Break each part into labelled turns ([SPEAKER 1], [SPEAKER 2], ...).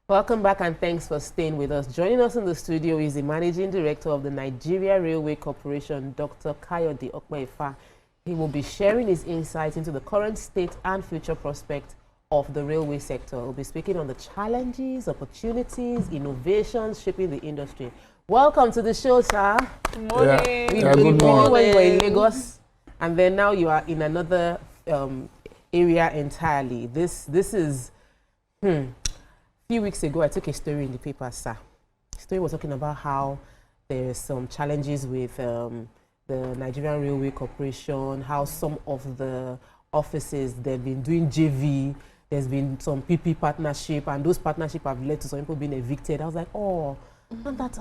[SPEAKER 1] Welcome back and thanks for staying with us. Joining us in the studio is the Managing Director of the Nigerian Railway Corporation, Dr. Kayode Opeifa. He will be sharing his insights into the current state and future prospects of the railway sector. He'll be speaking on the challenges, opportunities, innovations shaping the industry. Welcome to the show, sir.
[SPEAKER 2] Good morning.
[SPEAKER 1] Good morning. When you were in Lagos, and then now you are in another area entirely. This is... A few weeks ago, I took a story in the paper, sir. The story was talking about how there are some challenges with the Nigerian Railway Corporation, how some of the offices, they've been doing JV, there's been some PP partnership, and those partnerships have led to some people being evicted. I was like, oh, and that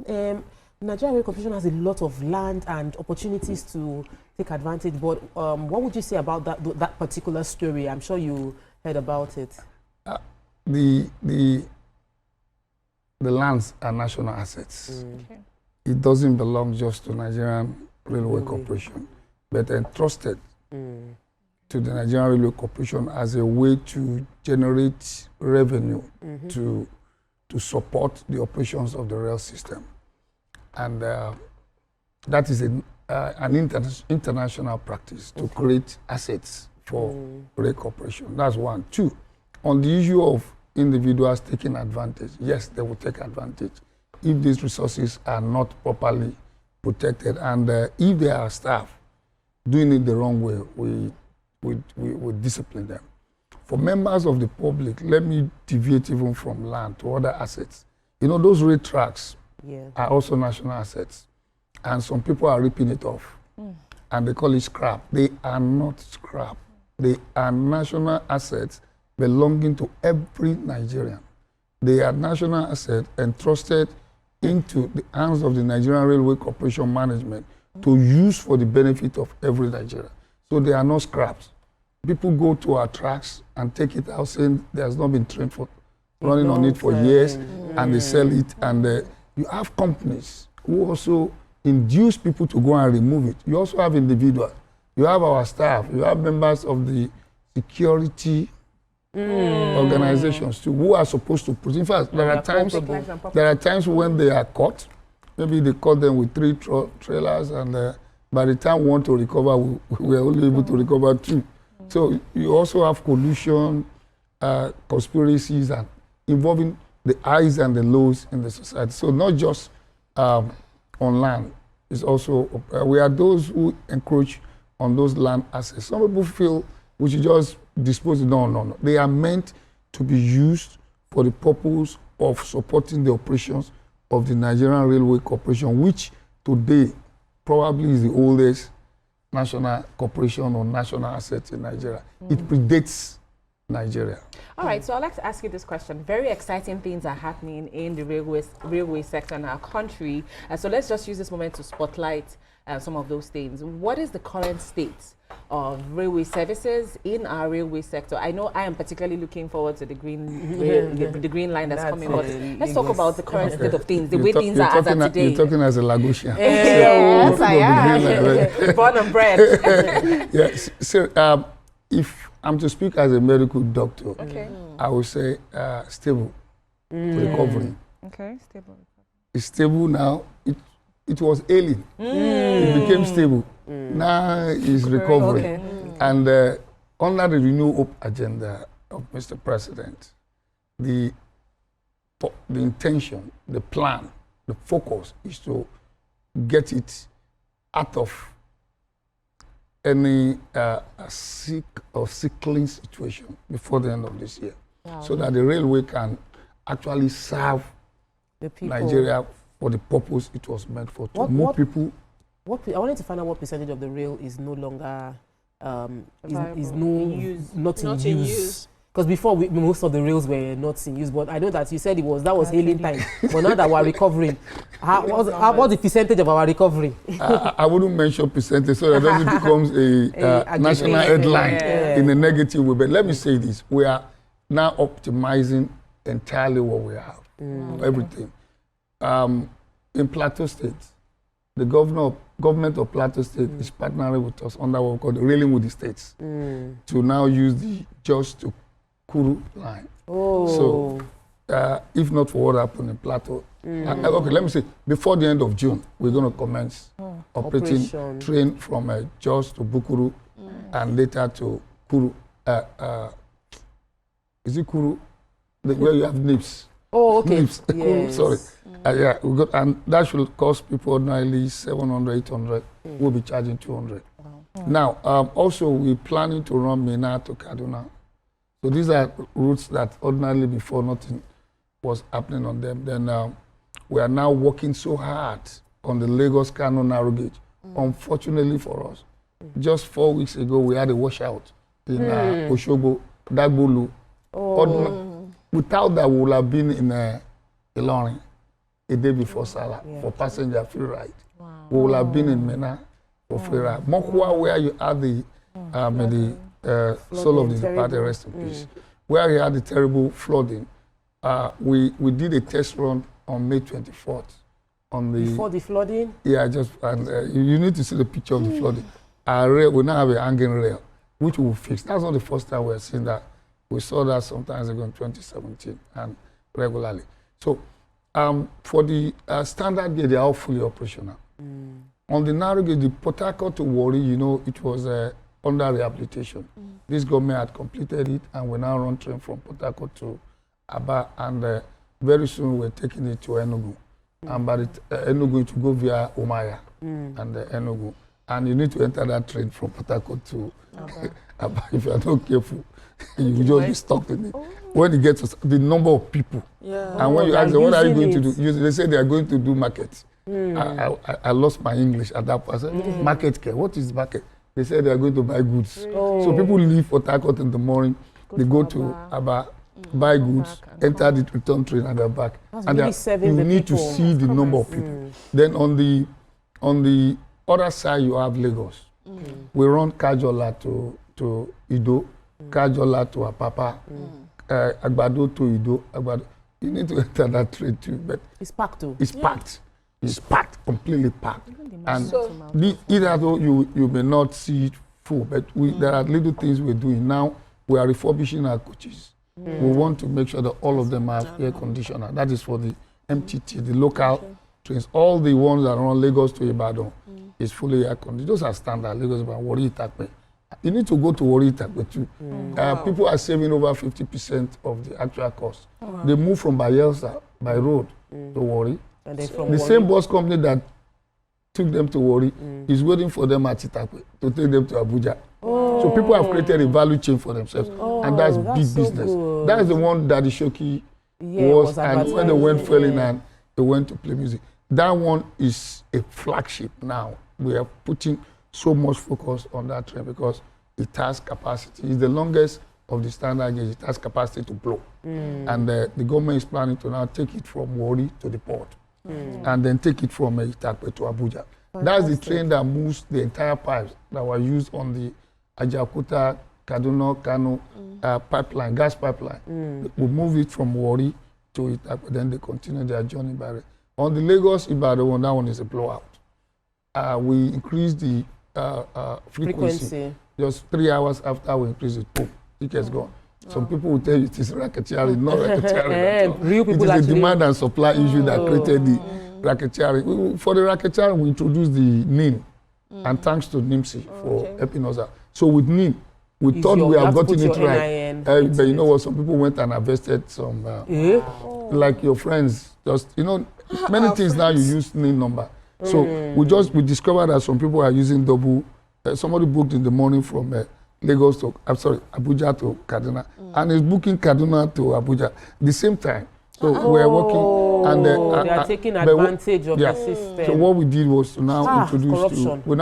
[SPEAKER 1] Nigerian Railway Corporation has a lot of land and opportunities to take advantage. But what would you say about that particular story? I'm sure you heard about it.
[SPEAKER 2] The lands are national assets. Okay. It doesn't belong just to Nigerian Railway Corporation, but entrusted to the Nigerian Railway Corporation as a way to generate revenue to support the operations of the rail system. And that is an international practice to create assets for rail corporation. That's one. Two, on the issue of individuals taking advantage, yes, they will take advantage if these resources are not properly protected, and if there are staff doing it the wrong way, we discipline them. For members of the public, let me deviate even from land to other assets. You know, those rail tracks are also national assets, and some people are ripping it off, and they call it scrap. They are not scrap. They are national assets belonging to every Nigerian. They are national assets entrusted into the hands of the Nigerian Railway Corporation management to use for the benefit of every Nigerian. So they are not scraps. People go to our tracks and take it out saying there's not been trained for running on it for years, and they sell it. And you have companies who also induce people to go and remove it. You also have individuals. You have our staff. You have members of the security organizations too, who are supposed to put. In fact, there are times when they are caught. Maybe they caught them with 3 trailers, and by the time we want to recover, we are only able to recover 2. So you also have collusion, conspiracies, and involving the highs and the lows in the society. So not just on land, it's also we are those who encroach on those land assets. Some people feel we should just dispose it. No. They are meant to be used for the purpose of supporting the operations of the Nigerian Railway Corporation, which today probably is the oldest national corporation or national asset in Nigeria. It predates Nigeria.
[SPEAKER 3] All right, so I'd like to ask you this question. Very exciting things are happening in the railway sector in our country. So let's just use this moment to spotlight some of those things. What is the current state of railway services in our railway sector? I know I am particularly looking forward to the green the green line that's coming. But let's talk about the current state of things, the way things are as of today.
[SPEAKER 2] You're talking as a Lagosian.
[SPEAKER 3] Yes, I am. Born and bred.
[SPEAKER 2] Yes. So if I'm to speak as a medical doctor, I would say stable recovery.
[SPEAKER 3] Okay, stable.
[SPEAKER 2] It's stable now. It was ailing. It became stable. Now it's recovering. And under the Renew Hope agenda of Mr. President, the intention, the plan, the focus is to get it out of any sick or sickling situation before the end of this year. Wow. So that the railway can actually serve the people, Nigeria, for the purpose it was meant for, to move people.
[SPEAKER 1] I wanted to find out what percentage of the rail is no longer not in use. Because before most of the rails were not in use, but I know that you said that was hailing time. But now that we're recovering, what's the percentage of our recovery?
[SPEAKER 2] I wouldn't mention percentage so that it becomes a national headline in a negative way. But let me say this: we are now optimizing entirely what we have, everything. In Plateau State, the government of Plateau State is partnering with us under what we call the Railing with the States to now use the Jos to Kuru line. So if not for what happened in Plateau. Okay, let me say, before the end of June, we're going to commence operating train from Jos to Bukuru and later to Kuru. Is it Kuru? Where you have NIPS.
[SPEAKER 1] Oh, okay.
[SPEAKER 2] NIPS. Kuru, sorry. Yeah, we got, and that should cost people ordinarily 700, 800. We'll be charging 200. Now, also, we're planning to run Minna to Kaduna. So these are routes that ordinarily before nothing was happening on them. Then we are now working so hard on the Lagos-Kano narrow gauge. Unfortunately for us, just 4 weeks ago, we had a washout in Oshobo, Dagbolu. Without that, we would have been in Ilorin a day before Salah for passenger free ride. We would have been in Minna for free ride. Mokwa, where you had the soul of the departed, rest in peace, where we had the terrible flooding. We did a test run on May 24th.
[SPEAKER 1] Before the flooding?
[SPEAKER 2] Yeah, you need to see the picture of the flooding. Our rail, we now have a hanging rail, which we will fix. That's not the first time we're seeing that. We saw that sometimes ago in 2017 and regularly. So for the standard gauge, they are all fully operational. On the narrow gauge, the Port Harcourt to Warri, you know, it was under rehabilitation. This government had completed it, and we now run train from Port Harcourt to Aba, and very soon we're taking it to Enugu. And by Enugu, to go via Umaya and Enugu. And you need to enter that train from Port Harcourt to Aba. If you are not careful, you will just be stuck in it. When you get to the number of people, and when you ask them, what are you going to do? They say they are going to do market. I lost my English at that point. I said, market care, what is market? They said they are going to buy goods. So people leave Port Harcourt in the morning, they go to Aba, buy goods, enter the return train and they're back. And really you need to see the number of people. Then on the other side, you have Lagos. We run Kajola to Ido, Kajola to Apapa, Agbado to Ido, Agbado. You need to enter that train too, but
[SPEAKER 1] it's packed too.
[SPEAKER 2] It's packed. It's packed, completely packed. And either though you may not see it full, but there are little things we're doing now. We are refurbishing our coaches. We want to make sure that all of them have air conditioner. That is for the MTT, the local trains. All the ones that run Lagos to Ibadan is fully air conditioned. Those are standard. Lagos to Warri Itakpe. You need to go to Warri Itakpe too. People are saving over 50% of the actual cost. They move from Bayelsa by road to Warri. And the same bus company that took them to Warri is waiting for them at Itakpe to take them to Abuja. So people have created a value chain for themselves, and that's big business.
[SPEAKER 1] So
[SPEAKER 2] that is the one that the Shoki was, and when they went failing and they went to play music. That one is a flagship now. We are putting so much focus on that train because it has capacity. It's the longest of the standard gauge. It has capacity to blow. And the government is planning to now take it from Warri to the port and then take it from Itakpe to Abuja. That's the train that moves the entire pipes that were used on the Ajaokuta, Kaduna, Kano pipeline, gas pipeline. We move it from Warri to Itakpe, then they continue their journey by rail. On the Lagos-Ibadan one, that one is a blowout. We increased the frequency. Just 3 hours after we increase it, boom, it has gone. Some people will tell you it is racketeering, not racketeering. It is the demand and supply issue that created the racketeering. For the racketeering, we introduced the NIM, and thanks to NIMC for helping us out. So with NIM, we thought we have gotten it right. But you know what, some people went and invested some, like your friends, just, you know, many things now you use NIM number. So we discovered that some people are using double. Somebody booked in the morning from Lagos to, Abuja to Kaduna, and is booking Kaduna to Abuja the same time. So we're working, and
[SPEAKER 1] they are taking advantage of the system.
[SPEAKER 2] So what we did was to now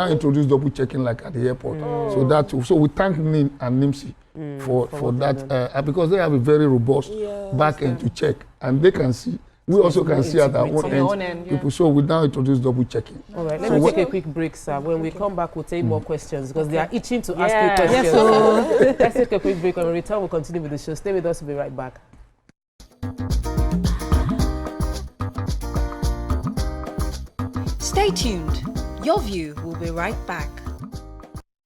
[SPEAKER 2] introduce double checking like at the airport. So we thank NIM and NIMC for that because they have a very robust back end to check, and they can see. We also can see at our own end people. So we now introduce double checking.
[SPEAKER 1] All right, let me take a quick break, sir. When we come back, we'll take more questions because they are itching to ask you questions. Let's take a quick break. When we return, we'll continue with the show. Stay with us. We'll be right back.
[SPEAKER 4] Stay tuned. Your View will be right back.